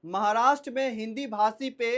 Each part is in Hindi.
महाराष्ट्र में हिंदी भाषी पे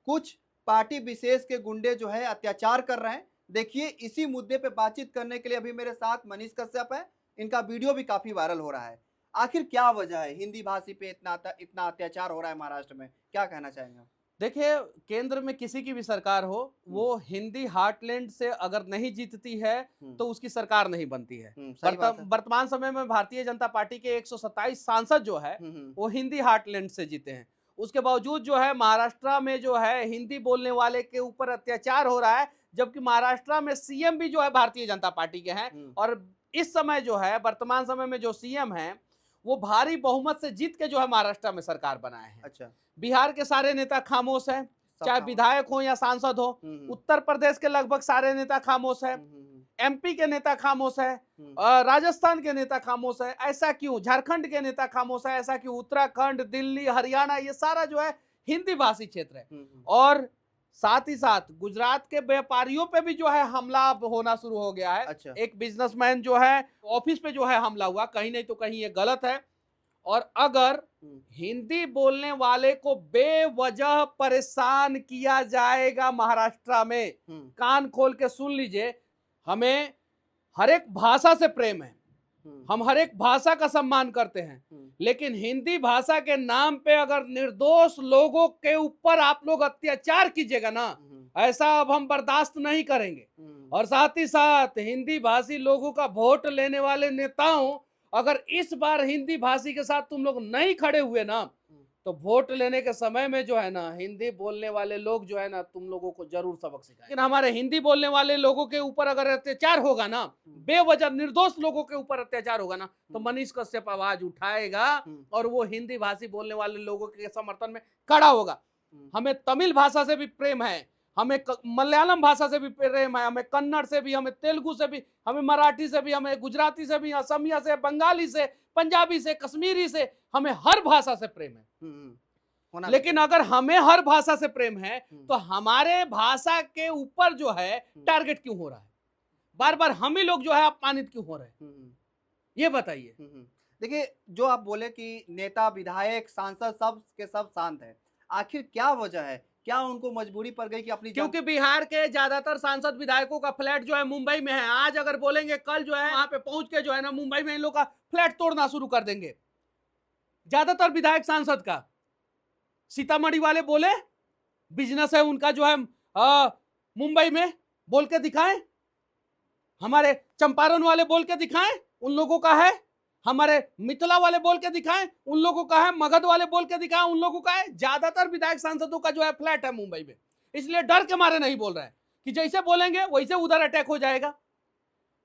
कुछ पार्टी विशेष के गुंडे जो है अत्याचार कर रहे हैं। देखिए, इसी मुद्दे पे बातचीत करने के लिए अभी मेरे साथ मनीष कश्यप है। इनका वीडियो भी काफी वायरल हो रहा है। आखिर क्या वजह है हिंदी भाषी पे इतना अत्याचार हो रहा है महाराष्ट्र में? क्या कहना चाहेंगे आप? देखिए, केंद्र में किसी की भी सरकार हो, वो हिंदी हार्टलैंड से अगर नहीं जीतती है तो उसकी सरकार नहीं बनती है। सही बात है। वर्तमान समय में भारतीय जनता पार्टी के 127 सांसद जो है वो हिंदी हार्टलैंड से जीते हैं। उसके बावजूद जो है महाराष्ट्र में जो है हिंदी बोलने वाले के ऊपर अत्याचार हो रहा है, जबकि महाराष्ट्र में सीएम भी जो है भारतीय जनता पार्टी के हैं। और इस समय जो है वर्तमान समय में जो सीएम है वो भारी बहुमत से जीत के जो है महाराष्ट्र में सरकार बनाए हैं। अच्छा। बिहार के सारे नेता खामोश हैं, चाहे विधायक हो या सांसद हो। उत्तर प्रदेश के लगभग सारे नेता खामोश है, एमपी के नेता खामोश है, राजस्थान के नेता खामोश है। ऐसा क्यों? झारखंड के नेता खामोश है, ऐसा क्यों? उत्तराखंड, दिल्ली, हरियाणा, ये सारा जो है हिंदी भाषी क्षेत्र है। और साथ ही साथ गुजरात के व्यापारियों पे भी जो है हमला होना शुरू हो गया है। अच्छा। एक बिजनेसमैन जो है ऑफिस पे जो है हमला हुआ, कहीं नहीं तो कहीं ये गलत है। और अगर हिंदी बोलने वाले को बेवजह परेशान किया जाएगा महाराष्ट्र में, कान खोल के सुन लीजिए, हमें हर एक भाषा से प्रेम है, हम हर एक भाषा का सम्मान करते हैं, लेकिन हिंदी भाषा के नाम पे अगर निर्दोष लोगों के ऊपर आप लोग अत्याचार कीजिएगा ना, ऐसा अब हम बर्दाश्त नहीं करेंगे। और साथ ही साथ हिंदी भाषी लोगों का वोट लेने वाले नेताओं, अगर इस बार हिंदी भाषी के साथ तुम लोग नहीं खड़े हुए ना, तो वोट लेने के समय में जो है ना हिंदी बोलने वाले लोग जो है ना तुम लोगों को जरूर सबक सिखाएंगे। लेकिन हमारे हिंदी बोलने वाले लोगों के ऊपर अगर अत्याचार होगा ना, बेवजह निर्दोष लोगों के ऊपर अत्याचार होगा ना, तो मनीष कश्यप आवाज उठाएगा और वो हिंदी भाषी बोलने वाले लोगों के समर्थन में खड़ा होगा। हमें तमिल भाषा से भी प्रेम है, हमें मलयालम भाषा से भी प्रेम है, हमें कन्नड़ से भी, हमें तेलुगु से भी, हमें मराठी से भी, हमें गुजराती से भी, असमिया से, बंगाली से, पंजाबी से, कश्मीरी से, हमें हर भाषा से प्रेम है। लेकिन अगर हमें हर भाषा से प्रेम है तो हमारे भाषा के ऊपर जो है टारगेट क्यों हो रहा है? बार बार हम ही लोग जो है अपमानित क्यों हो रहे हैं? ये बताइए। देखिए, जो आप बोले कि नेता, विधायक, सांसद सब के सब शांत है, आखिर क्या वजह है? क्या उनको मजबूरी पड़ गई कि अपनी क्योंकि बिहार के ज्यादातर सांसद विधायकों का फ्लैट जो है मुंबई में है। आज अगर बोलेंगे, कल जो है वहां पे पहुंच के जो है ना मुंबई में इन लोग का फ्लैट तोड़ना शुरू कर देंगे। ज्यादातर विधायक सांसद का, सीतामढ़ी वाले बोले बिजनेस है उनका जो है मुंबई में, बोल के दिखाएं। हमारे चंपारण वाले बोल के दिखाएं, उन लोगों का है। हमारे मिथिला वाले बोल के दिखाएं, उन लोगों का है। मगध वाले बोल के दिखाएं, उन लोगों का है। ज्यादातर विधायक सांसदों का जो है फ्लैट है मुंबई में, इसलिए डर के मारे नहीं बोल रहे हैं कि जैसे बोलेंगे वैसे उधर अटैक हो जाएगा।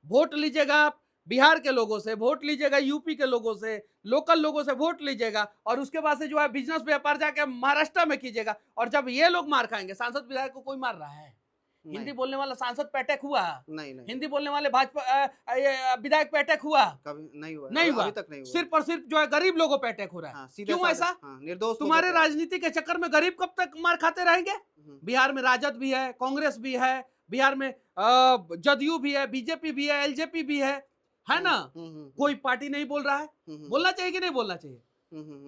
वोट लीजिएगा आप बिहार के लोगों से, वोट लीजिएगा यूपी के लोगों से, लोकल लोगों से वोट लीजिएगा, और उसके बाद से जो है बिजनेस व्यापार जाके महाराष्ट्र में कीजिएगा। और जब ये लोग मार खाएंगे, सांसद विधायक को कोई मार रहा है? हिंदी बोलने वाला सांसद पे अटैक हुआ? नहीं। हिंदी बोलने वाले भाजपा विधायक पे अटैक हुआ? कभी नहीं हुआ, नहीं हुआ, अभी तक नहीं हुआ। सिर्फ और सिर्फ जो है गरीब लोगों पे अटैक हो रहा है। हाँ, क्यों ऐसा? निर्दोष तुम्हारे राजनीति के चक्कर में गरीब कब तक मार खाते रहेंगे? बिहार में राजद भी है, कांग्रेस भी है, बिहार में जदयू भी है, बीजेपी भी है, एलजेपी भी है ना? कोई पार्टी नहीं बोल रहा है? बोलना चाहिए कि नहीं बोलना चाहिए?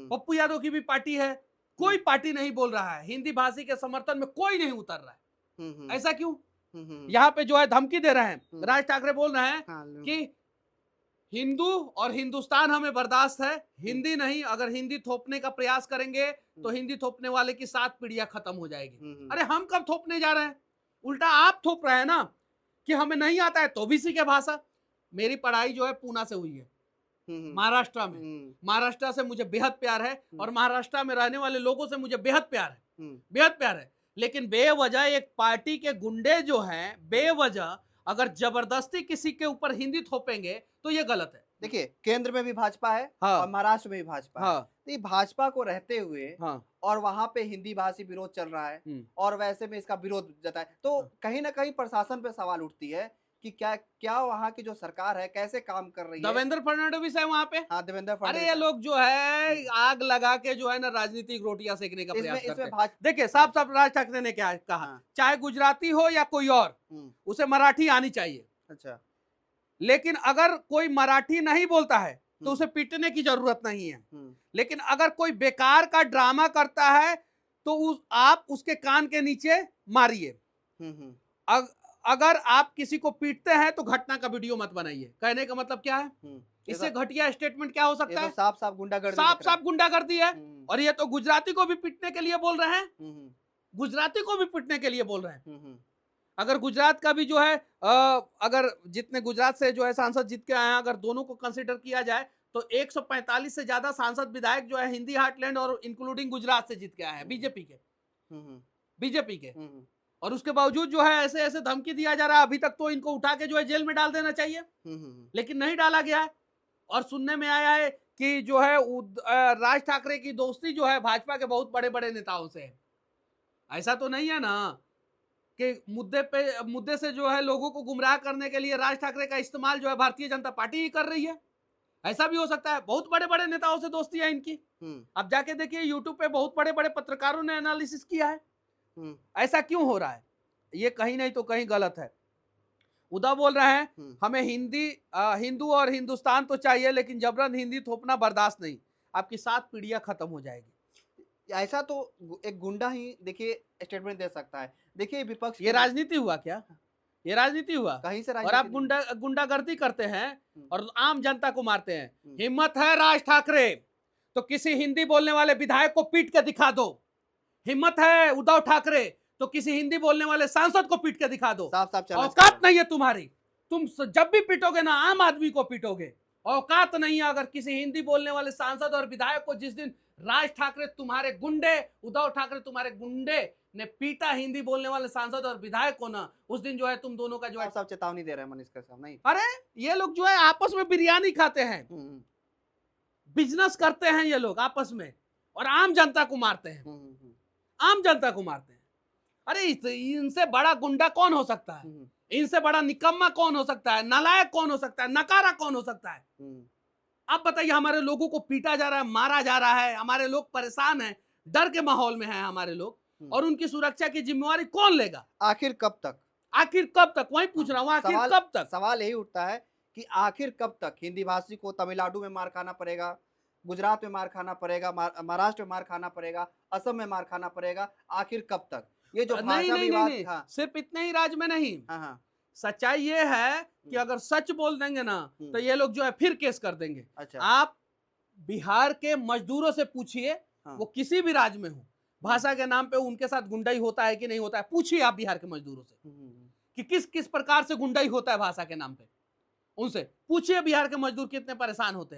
पप्पू यादव की भी पार्टी है, कोई पार्टी नहीं बोल रहा है। हिंदी भाषी के समर्थन में कोई नहीं उतर रहा है। ऐसा क्यों? यहाँ पे जो है धमकी दे रहे हैं। राज ठाकरे बोल रहे हैं कि हिंदू और हिंदुस्तान हमें बर्दाश्त है, हिंदी नहीं। अगर हिंदी थोपने का प्रयास करेंगे तो हिंदी थोपने वाले की 7 पीढ़ियां खत्म हो जाएगी। अरे हम कब थोपने जा रहे हैं? उल्टा आप थोप रहे हैं ना कि हमें नहीं आता है तो भी सीखे भाषा। मेरी पढ़ाई जो है पूना से हुई है, महाराष्ट्र में। महाराष्ट्र से मुझे बेहद प्यार है और महाराष्ट्र में रहने वाले लोगों से मुझे बेहद प्यार है, बेहद प्यार है। लेकिन बेवजह एक पार्टी के गुंडे जो हैं, बेवजह अगर जबरदस्ती किसी के ऊपर हिंदी थोपेंगे तो ये गलत है। देखिए, केंद्र में भी भाजपा है और महाराष्ट्र में भी भाजपा है। तो ये भाजपा को रहते हुए और वहां पे हिंदी भाषी विरोध चल रहा है और वैसे में इसका विरोध जताए, तो कहीं ना कहीं प्रशासन पे सवाल उठती है कि क्या वहाँ की जो सरकार है कैसे काम कर रही है? देवेंद्र फडणवीस है वहाँ पे। हाँ, देवेंद्र फडणवीस। अरे ये लोग जो है आग लगा के जो है ना राजनीतिक रोटियां सेकने का प्रयास करते हैं। देखिए, साफ राज ठाकरे ने क्या कहा, चाहे गुजराती हो या कोई और, उसे मराठी आनी चाहिए। अच्छा। लेकिन अगर कोई मराठी नहीं बोलता है तो उसे पीटने की जरूरत नहीं है। हम्म, लेकिन अगर कोई बेकार का ड्रामा करता है तो आप उसके कान के नीचे मारिए। हम्म, अगर आप किसी को पीटते हैं तो घटना का वीडियो मत बनाइए। कहने का मतलब क्या है? ये इससे तो घटिया स्टेटमेंट क्या हो ये सकता तो है? साफ साफ गुंडागर्दी साफ दिख रहा साफ गुंडागर्दी है। है। और ये तो गुजराती को भी पीटने के लिए बोल रहे हैं। हम्म, गुजराती को भी पीटने के लिए बोल रहे हैं। हम्म, अगर गुजरात का भी जो है अगर जितने गुजरात से जो है सांसद जीत के आए हैं, अगर दोनों को कंसीडर किया जाए तो 145 से ज्यादा सांसद विधायक जो है हिंदी हार्टलैंड और इंक्लूडिंग गुजरात से जीत के आए हैं, बीजेपी के। और उसके बावजूद जो है ऐसे ऐसे धमकी दिया जा रहा है। अभी तक तो इनको उठा के जो है जेल में डाल देना चाहिए, लेकिन नहीं डाला गया है। और सुनने में आया है कि जो है राज ठाकरे की दोस्ती जो है भाजपा के बहुत बड़े बड़े नेताओं से है। ऐसा तो नहीं है ना कि मुद्दे से जो है लोगों को गुमराह करने के लिए राज ठाकरे का इस्तेमाल जो है भारतीय जनता पार्टी ही कर रही है? ऐसा भी हो सकता है। बहुत बड़े बड़े नेताओं से दोस्ती है इनकी। अब जाके देखिए यूट्यूब पे बहुत बड़े बड़े पत्रकारों ने एनालिसिस किया है। ऐसा क्यों हो रहा है? ये कहीं नहीं तो कहीं गलत है। उद्धव बोल रहे हैं हमें हिंदू और हिंदुस्तान तो चाहिए, लेकिन जबरन हिंदी थोपना बर्दाश्त नहीं। आपकी 7 पीढ़ियां खत्म हो जाएगी। ऐसा तो एक गुंडा ही देखिए स्टेटमेंट दे सकता है। देखिए विपक्ष ये राजनीति हुआ क्या? ये राजनीति हुआ? कहीं से और आप गुंडागर्दी करते हैं और आम जनता को मारते हैं। हिम्मत है राज ठाकरे तो किसी हिंदी बोलने वाले विधायक को पीट के दिखा दो। हिम्मत है उद्धव ठाकरे तो किसी हिंदी बोलने वाले सांसद को पीट के दिखा दो। साफ साफ औकात नहीं है तुम्हारी। तुम जब भी पीटोगे ना आम आदमी को पीटोगे। औकात नहीं है। अगर किसी हिंदी बोलने वाले सांसद और विधायक को जिस दिन राज ठाकरे तुम्हारे गुंडे, उद्धव ठाकरे तुम्हारे गुंडे ने पीटा हिंदी बोलने वाले सांसद और विधायक को ना, उस दिन जो है तुम दोनों का जो है सब चेतावनी दे रहे हैं मनीष कश्यप। नहीं, अरे ये लोग जो है आपस में बिरयानी खाते हैं, बिजनेस करते हैं ये लोग आपस में, और आम जनता को मारते हैं। आम जनता को मारते हैं। अरे इनसे बड़ा गुंडा कौन हो सकता है? इनसे बड़ा निकम्मा कौन हो सकता है? नालायक कौन हो सकता है? नकारा कौन हो सकता है? आप बताइए। हमारे लोगों को पीटा जा रहा है, मारा जा रहा है, हमारे लोग परेशान हैं, डर के माहौल में हैं हमारे लोग, और उनकी सुरक्षा की जिम्मेवारी कौन लेगा? आखिर कब तक? आखिर कब तक? वही पूछ रहा हूं, आखिर कब तक? सवाल यही उठता है कि आखिर कब तक हिंदी भाषी को तमिलनाडु में मार खाना पड़ेगा, गुजरात में मार खाना पड़ेगा, महाराष्ट्र में मार खाना पड़ेगा, असम में मार खाना पड़ेगा? आखिर कब तक? ये जो भाषा विवाद, हाँ। सिर्फ इतने ही राज्य में नहीं। हाँ। सच्चाई ये है कि अगर सच बोल देंगे ना तो ये लोग जो है फिर केस कर देंगे। अच्छा। आप बिहार के मजदूरों से पूछिए, हाँ। वो किसी भी राज्य में हो, भाषा के नाम पे उनके साथ गुंडाई होता है कि नहीं होता है। पूछिए आप बिहार के मजदूरों से कि किस किस प्रकार से गुंडाई होता है भाषा के नाम पे। उनसे पूछिए बिहार के मजदूर कितने परेशान होते हैं।